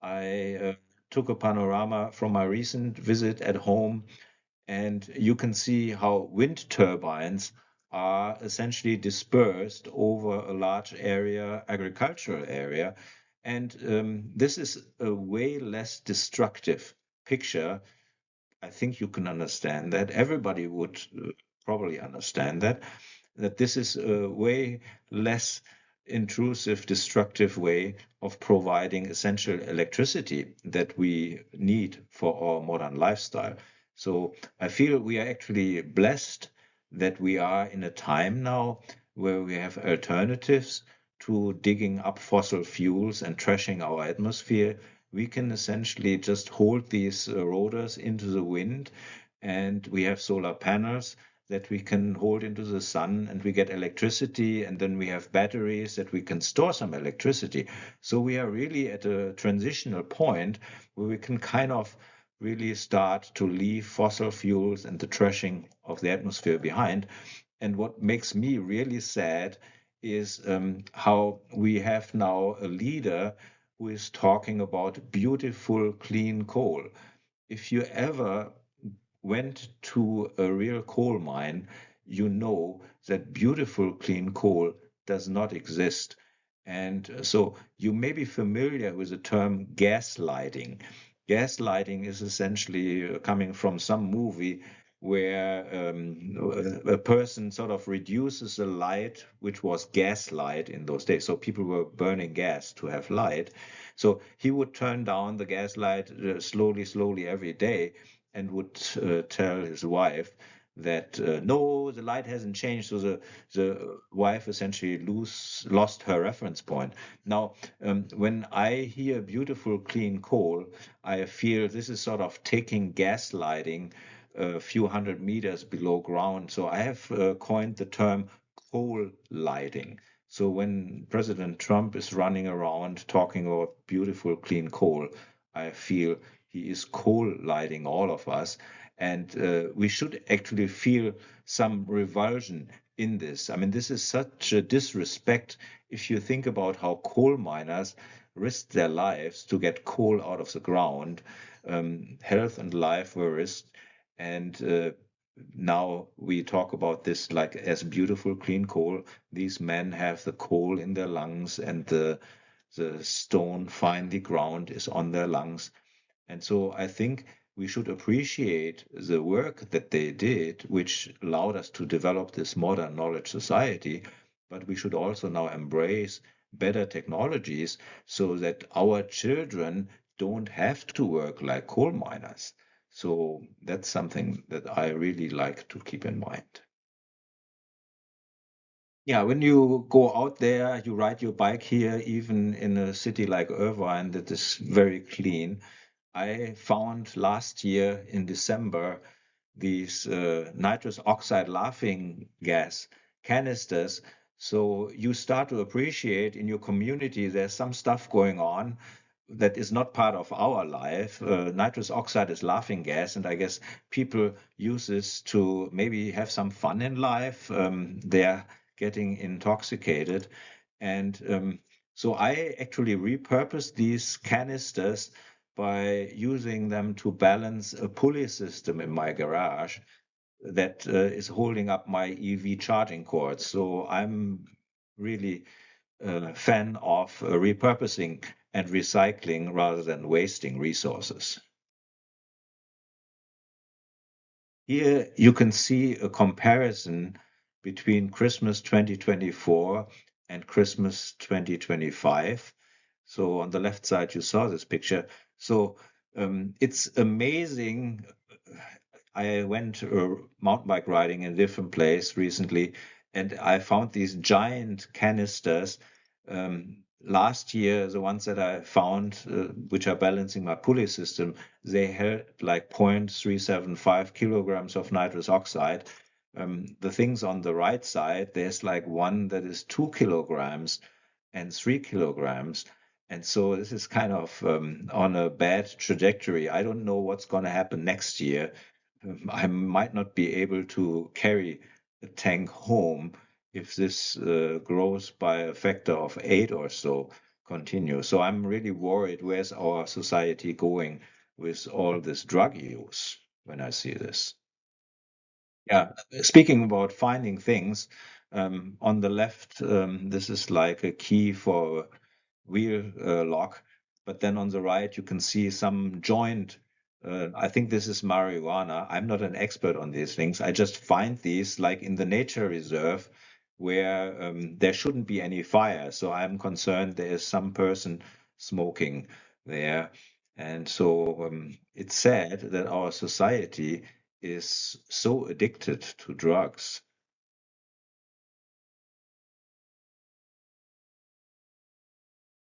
I took a panorama from my recent visit at home, and you can see how wind turbines are essentially dispersed over a large area, agricultural area. And this is a way less destructive picture. I think you can understand that. Everybody would probably understand that, that this is a way less intrusive, destructive way of providing essential electricity that we need for our modern lifestyle. So I feel we are actually blessed that we are in a time now where we have alternatives to digging up fossil fuels and trashing our atmosphere. We can essentially just hold these rotors into the wind, and we have solar panels that we can hold into the sun, and we get electricity, and then we have batteries that we can store some electricity. So we are really at a transitional point where we can kind of really start to leave fossil fuels and the trashing of the atmosphere behind. And what makes me really sad is how we have now a leader who is talking about beautiful, clean coal. If you ever went to a real coal mine, you know that beautiful, clean coal does not exist. And so you may be familiar with the term gaslighting. Gaslighting is essentially coming from some movie where a person sort of reduces the light, which was gaslight in those days. So people were burning gas to have light. So he would turn down the gaslight slowly, slowly every day, and would tell his wife that no, the light hasn't changed. So the wife essentially lost her reference point. Now, when I hear beautiful clean coal, I feel this is sort of taking gaslighting a few hundred meters below ground. So I have coined the term coal lighting. So when President Trump is running around talking about beautiful clean coal, I feel he is coal lighting all of us. And we should actually feel some revulsion in this. I mean, this is such a disrespect if you think about how coal miners risked their lives to get coal out of the ground. Health and life were risked. And now we talk about this like as beautiful clean coal. These men have the coal in their lungs, and the stone finely ground is on their lungs. And so I think we should appreciate the work that they did, which allowed us to develop this modern knowledge society. But we should also now embrace better technologies so that our children don't have to work like coal miners. So that's something that I really like to keep in mind. Yeah, when you go out there, you ride your bike here, even in a city like Irvine that is very clean. I found last year in December these nitrous oxide laughing gas canisters. So you start to appreciate in your community there's some stuff going on that is not part of our life. Nitrous oxide is laughing gas, and I guess people use this to maybe have some fun in life. They're getting intoxicated. And so I actually repurposed these canisters by using them to balance a pulley system in my garage that is holding up my EV charging cords. So I'm really a fan of repurposing and recycling rather than wasting resources. Here you can see a comparison between Christmas 2024 and Christmas 2025. So on the left side, you saw this picture. So it's amazing. I went mountain bike riding in a different place recently, and I found these giant canisters. Last year, the ones that I found, which are balancing my pulley system, they held like 0.375 kilograms of nitrous oxide. The things on the right side, there's like one that is 2 kilograms and 3 kilograms. And so this is kind of on a bad trajectory. I don't know what's going to happen next year. I might not be able to carry a tank home if this grows by a factor of 8 or so continues. So I'm really worried, where's our society going with all this drug use when I see this? Yeah, speaking about finding things, on the left, this is like a key for a wheel lock, but then on the right, you can see some joint. I think this is marijuana. I'm not an expert on these things. I just find these like in the nature reserve where there shouldn't be any fire. So I'm concerned there is some person smoking there. And so it's sad that our society is so addicted to drugs.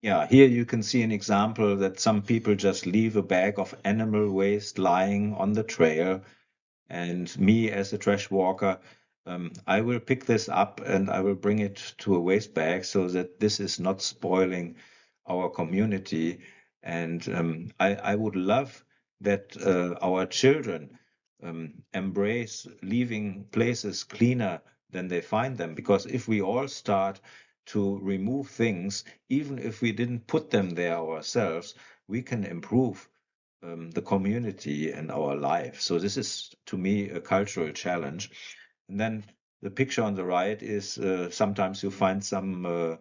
Yeah, here you can see an example that some people just leave a bag of animal waste lying on the trail. And me, as a trash walker, I will pick this up and I will bring it to a waste bag so that this is not spoiling our community. And I would love that our children embrace leaving places cleaner than they find them. Because if we all start to remove things, even if we didn't put them there ourselves, we can improve the community and our life. So this is, to me, a cultural challenge. And then the picture on the right is sometimes you find some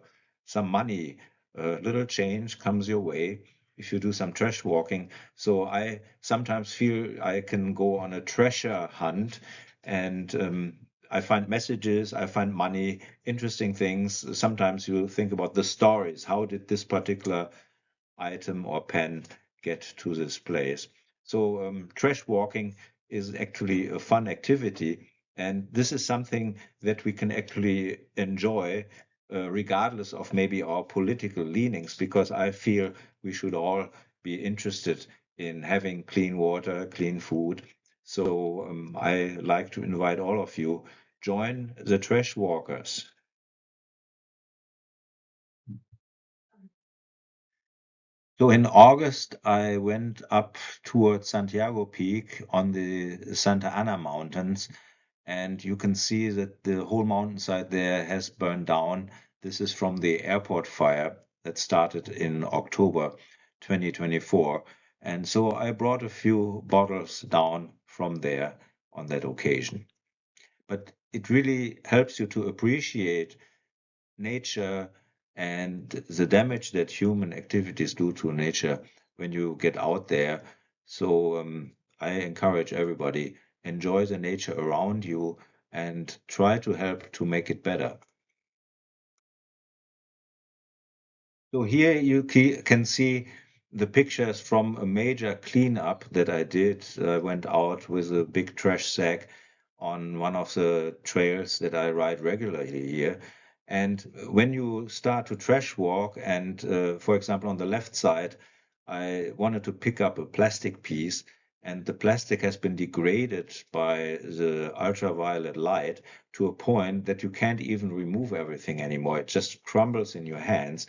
money, little change comes your way if you do some trash walking. So I sometimes feel I can go on a treasure hunt, and I find messages, I find money, interesting things. Sometimes you think about the stories. How did this particular item or pen get to this place? So trash walking is actually a fun activity, and this is something that we can actually enjoy regardless of maybe our political leanings, because I feel we should all be interested in having clean water, clean food. So I like to invite all of you, join the trash walkers. So in August, I went up towards Santiago Peak on the Santa Ana Mountains, and you can see that the whole mountainside there has burned down. This is from the airport fire that started in October 2024. And so I brought a few bottles down from there on that occasion. But it really helps you to appreciate nature and the damage that human activities do to nature when you get out there. So I encourage everybody, enjoy the nature around you and try to help to make it better. So here you can see the pictures from a major cleanup that I did. I went out with a big trash sack on one of the trails that I ride regularly here. And when you start to trash walk, and for example, on the left side, I wanted to pick up a plastic piece, and the plastic has been degraded by the ultraviolet light to a point that you can't even remove everything anymore. It just crumbles in your hands.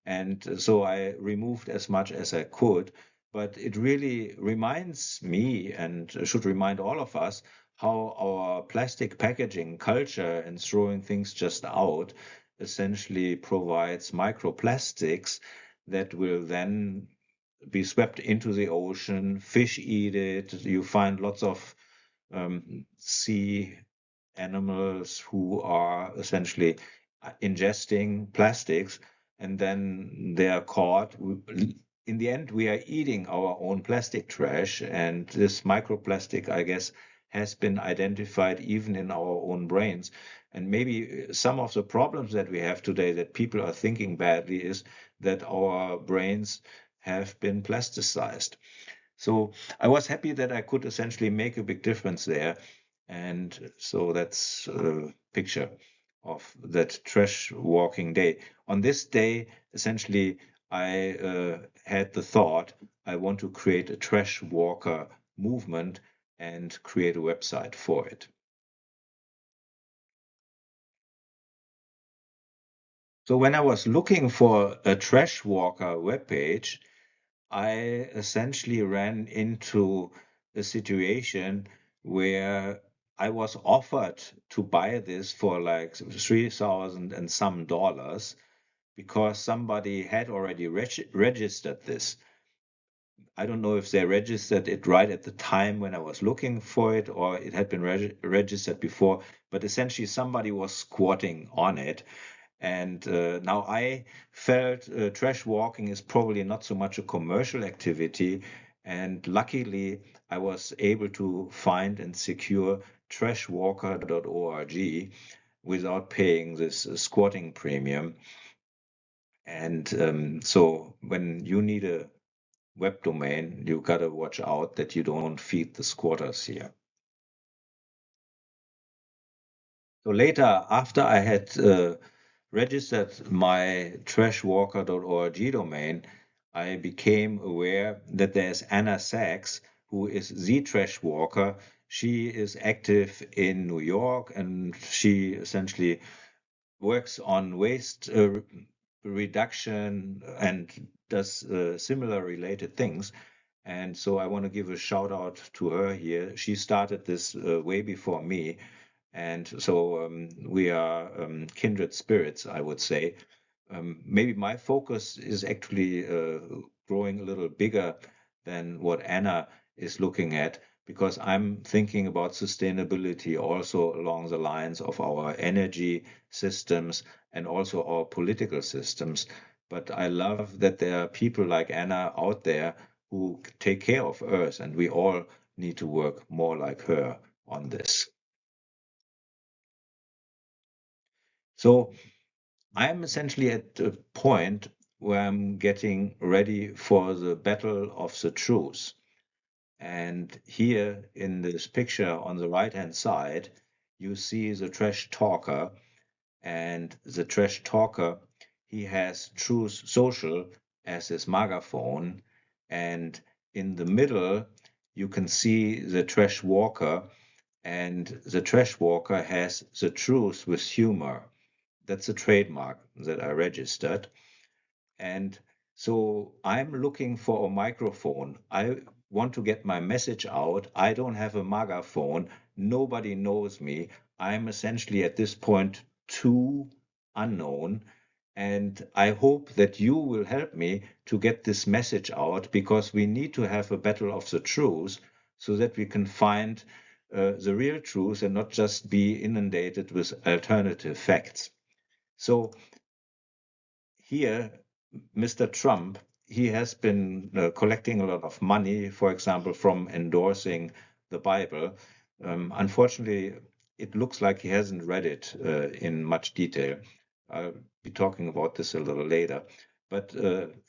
And so I removed as much as I could. But it really reminds me, and should remind all of us, how our plastic packaging culture and throwing things just out essentially provides microplastics that will then be swept into the ocean. Fish eat it. You find lots of sea animals who are essentially ingesting plastics, and then they are caught. In the end, we are eating our own plastic trash, and this microplastic, I guess, has been identified even in our own brains. And maybe some of the problems that we have today that people are thinking badly is that our brains have been plasticized. So I was happy that I could essentially make a big difference there. And so that's a picture of that trash walking day. On this day, essentially, I had the thought I want to create a trash walker movement and create a website for it. So when I was looking for a trash walker webpage, I essentially ran into a situation where I was offered to buy this for like 3,000 and some dollars because somebody had already registered this. I don't know if they registered it right at the time when I was looking for it or it had been registered before, but essentially somebody was squatting on it. And now I felt trash walking is probably not so much a commercial activity. And luckily, I was able to find and secure trashwalker.org without paying this squatting premium. And so when you need a web domain, you got to watch out that you don't feed the squatters here. So later, after I had registered my trashwalker.org domain, I became aware that there's Anna Sachs, who is the trash walker. She is active in New York and she essentially works on waste reduction and does similar related things. And so I want to give a shout out to her here. She started this way before me. And so we are kindred spirits, I would say. Maybe my focus is actually growing a little bigger than what Anna is looking at, because I'm thinking about sustainability also along the lines of our energy systems and also our political systems. But I love that there are people like Anna out there who take care of Earth, and we all need to work more like her on this. So I'm essentially at a point where I'm getting ready for the battle of the truth. And here in this picture on the right-hand side, you see the trash talker. And the trash talker, he has Truth Social as his megaphone. And in the middle, you can see the trash walker. And the trash walker has the truth with humor. That's a trademark that I registered. And so I'm looking for a microphone. I want to get my message out. I don't have a megaphone. Nobody knows me. I'm essentially at this point too unknown. And I hope that you will help me to get this message out because we need to have a battle of the truth so that we can find the real truth and not just be inundated with alternative facts. So here, Mr. Trump, he has been collecting a lot of money, for example, from endorsing the Bible. Unfortunately, it looks like he hasn't read it in much detail. I'll be talking about this a little later. But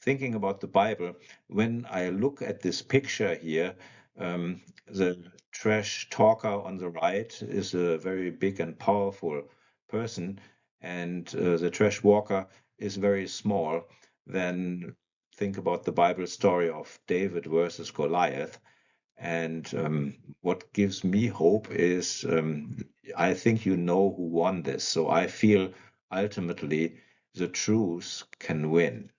thinking about the Bible, when I look at this picture here, the trash talker on the right is a very big and powerful person, and the trash walker is very small. Then think about the Bible story of David versus Goliath. And what gives me hope is I think you know who won this. So I feel ultimately the truth can win.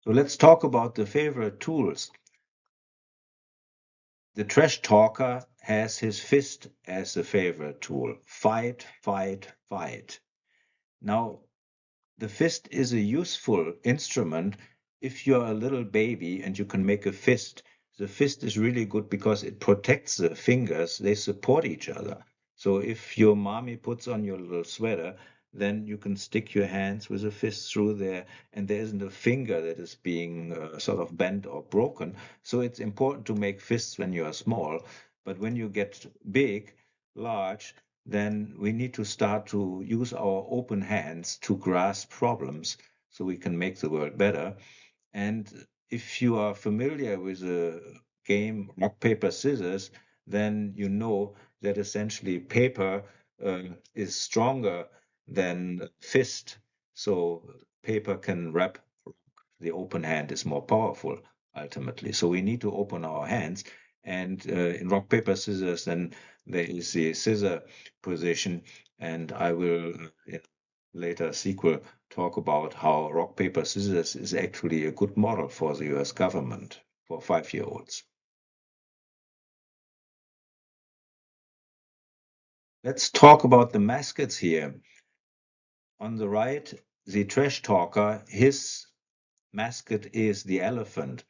So let's talk about the favorite tools. The trash talker has his fist as a favorite tool. Fight, fight, fight. Now, the fist is a useful instrument if you're a little baby and you can make a fist. The fist is really good because it protects the fingers. They support each other. So if your mommy puts on your little sweater, then you can stick your hands with a fist through there, and there isn't a finger that is being sort of bent or broken. So it's important to make fists when you are small. But when you get big, large, then we need to start to use our open hands to grasp problems so we can make the world better. And if you are familiar with the game rock, paper, scissors, then you know that essentially paper is stronger than fist. So paper can wrap, the open hand is more powerful ultimately. So we need to open our hands. And in rock, paper, scissors, then there is the scissor position. And I will, in later sequel, talk about how rock, paper, scissors is actually a good model for the US government for 5-year-olds. Let's talk about the mascots here. On the right, the trash talker, his mascot is the elephant.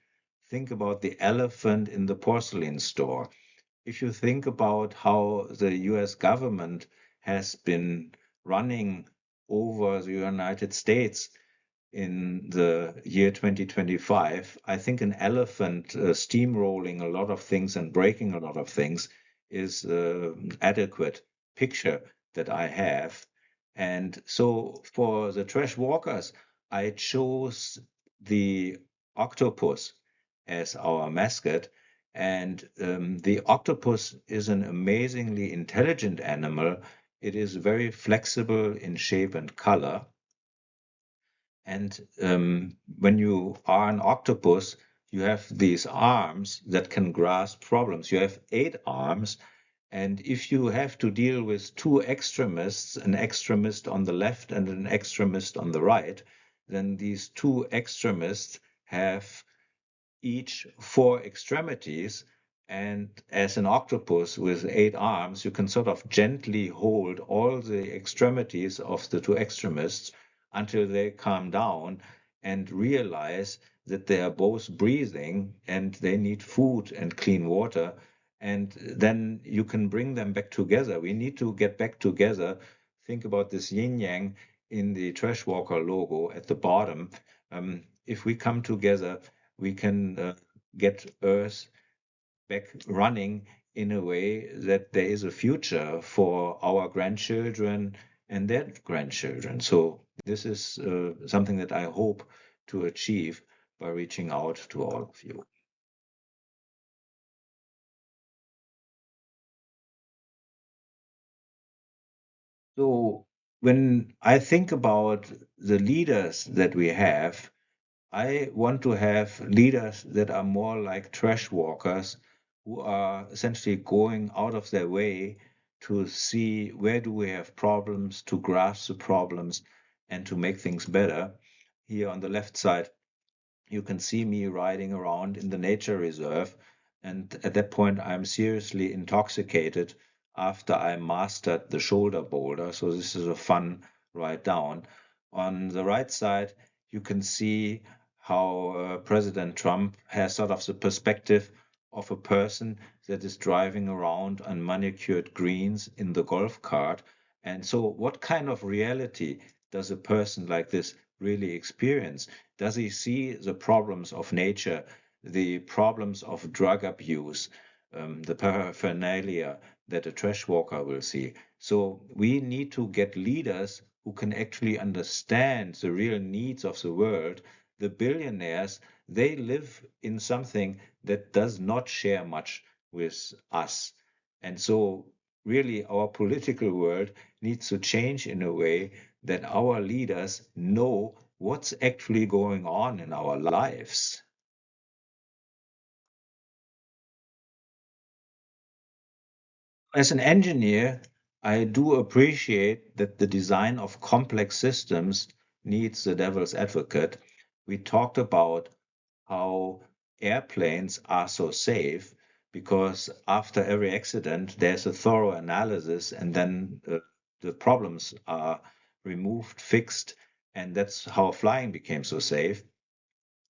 Think about the elephant in the porcelain store. If you think about how the US government has been running over the United States in the year 2025, I think an elephant steamrolling a lot of things and breaking a lot of things is an adequate picture that I have. And so for the trash walkers, I chose the octopus as our mascot. And the octopus is an amazingly intelligent animal. It is very flexible in shape and color. And when you are an octopus, you have these arms that can grasp problems. You have 8 arms. And if you have to deal with two extremists, an extremist on the left and an extremist on the right, then these two extremists have each 4 extremities. And as an octopus with 8 arms, you can sort of gently hold all the extremities of the two extremists until they calm down and realize that they are both breathing and they need food and clean water. And then you can bring them back together. We need to get back together. Think about this yin yang in the Trashwalker logo at the bottom. If we come together, we can get Earth back running in a way that there is a future for our grandchildren and their grandchildren. So this is something that I hope to achieve by reaching out to all of you. So when I think about the leaders that we have, I want to have leaders that are more like trash walkers who are essentially going out of their way to see where do we have problems, to grasp the problems, and to make things better. Here on the left side, you can see me riding around in the nature reserve. And at that point, I'm seriously intoxicated after I mastered the shoulder boulder. So this is a fun ride down. On the right side, you can see how President Trump has sort of the perspective of a person that is driving around on manicured greens in the golf cart. And so, what kind of reality does a person like this really experience? Does he see the problems of nature, the problems of drug abuse, the paraphernalia that a trash walker will see? So, we need to get leaders who can actually understand the real needs of the world. The billionaires, they live in something that does not share much with us. And so, really, our political world needs to change in a way that our leaders know what's actually going on in our lives. As an engineer, I do appreciate that the design of complex systems needs the devil's advocate. We talked about how airplanes are so safe because after every accident, there's a thorough analysis and then the problems are removed, fixed, and that's how flying became so safe.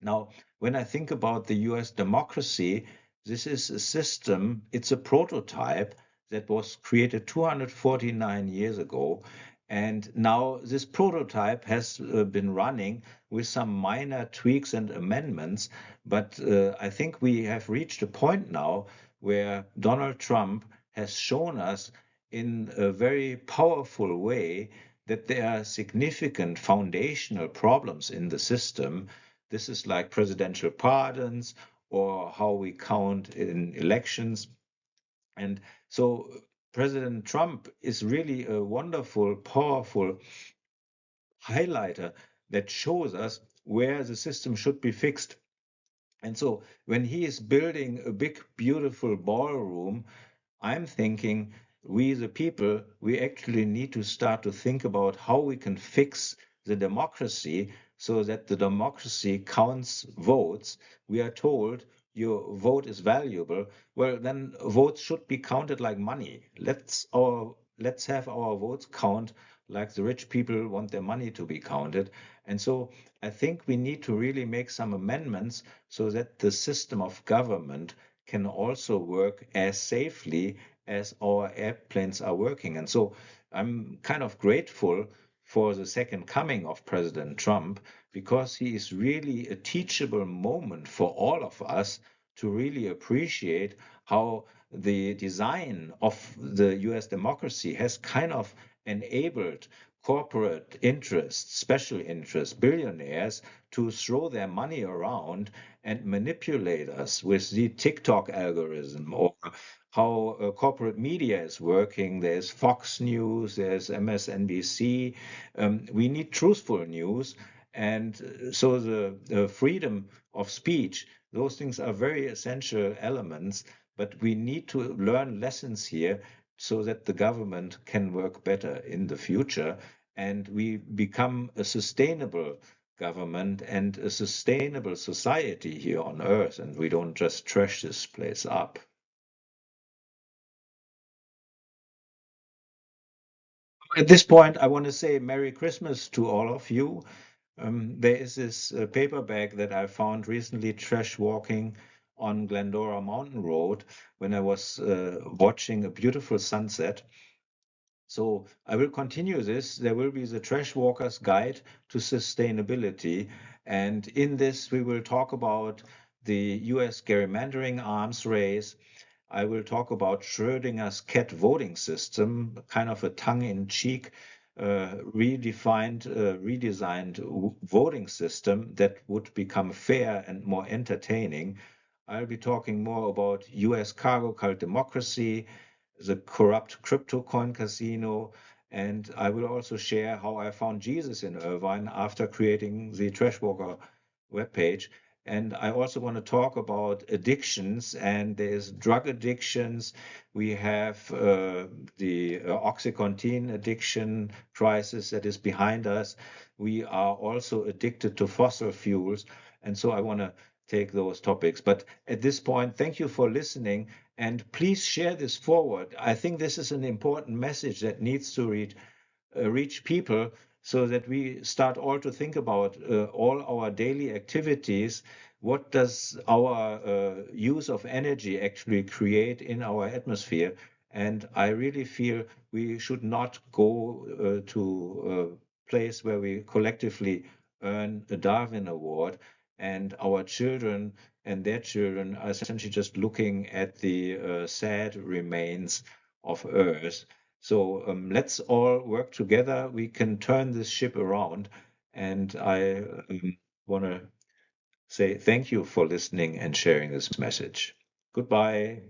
Now, when I think about the US democracy, this is a system, it's a prototype that was created 249 years ago. And now this prototype has been running with some minor tweaks and amendments. But I think we have reached a point now where Donald Trump has shown us in a very powerful way that there are significant foundational problems in the system. This is like presidential pardons or how we count in elections. And so President Trump is really a wonderful, powerful highlighter that shows us where the system should be fixed. And so when he is building a big, beautiful ballroom, I'm thinking we, the people, we actually need to start to think about how we can fix the democracy so that the democracy counts votes. We are told your vote is valuable. Well, then votes should be counted like money. Let's have our votes count like the rich people want their money to be counted. And so I think we need to really make some amendments so that the system of government can also work as safely as our airplanes are working. And so I'm kind of grateful for the second coming of President Trump because he is really a teachable moment for all of us to really appreciate how the design of the US democracy has kind of enabled corporate interests, special interests, billionaires to throw their money around and manipulate us with the TikTok algorithm or how corporate media is working. There's Fox News, there's MSNBC. We need truthful news. And so the freedom of speech, those things are very essential elements, but we need to learn lessons here so that the government can work better in the future and we become a sustainable government and a sustainable society here on Earth, and we don't just trash this place up. At this point, I want to say Merry Christmas to all of you. There is this paperback that I found recently trash walking on Glendora Mountain Road when I was watching a beautiful sunset. So I will continue this. There will be the Trash Walker's Guide to Sustainability. And in this, we will talk about the US gerrymandering arms race. I will talk about Schrödinger's cat voting system, kind of a tongue-in-cheek, redesigned voting system that would become fair and more entertaining. I'll be talking more about US cargo cult democracy, the corrupt crypto coin casino, and I will also share how I found Jesus in Irvine after creating the Trashwalker webpage. And I also want to talk about addictions, and there's drug addictions. We have the OxyContin addiction crisis that is behind us. We are also addicted to fossil fuels. And so I want to take those topics. But at this point, thank you for listening. And please share this forward. I think this is an important message that needs to reach people so that we start all to think about all our daily activities. What does our use of energy actually create in our atmosphere? And I really feel we should not go to a place where we collectively earn a Darwin Award, and our children and their children are essentially just looking at the sad remains of Earth. So let's all work together. We can turn this ship around. And I want to say thank you for listening and sharing this message. Goodbye.